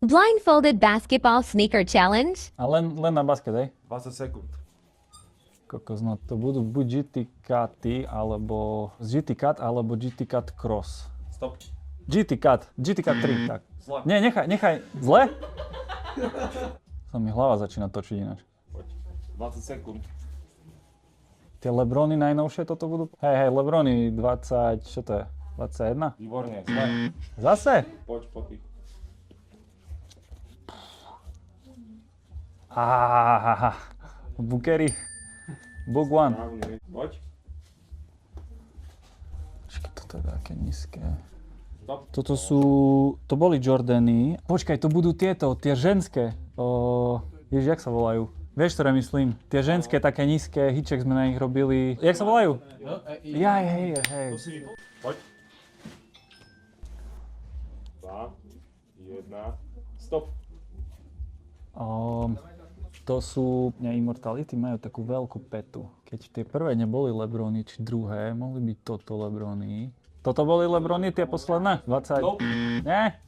Blindfolded basketball sneaker challenge. A len na basket, hej? 20 sekúnd. Kokos, no to budú buď GT Cuty, alebo GT Cut, alebo GT Cut Cross. Stop. GT Cut 3, tak. Zle. Nie, nechaj. Zle? Sa mi hlava začína točiť ináč. Poď. 20 sekúnd. Tie Lebrony najnovšie toto budú? Hej, Lebrony 20, čo to je? 21? Výborne. Zle. Zase? Poď, potichu. Bookery. Book one. Správne. Poď. Počkaj, toto je také nízke. Stop. To boli Jordany. Počkaj, to budú tie ženské. Ježiš, jak sa volajú? Vieš, ktoré myslím? Tie ženské, také nízke, hiček sme na nich robili. Jak sa volajú? Hej. Poď. 2, 1, stop. To sú, Immortality majú takú veľkú petu. Keď tie prvé neboli Lebrony, či druhé, mohli byť toto Lebrony. Toto boli Lebrony, tie posledné? 20? Nope. Nie?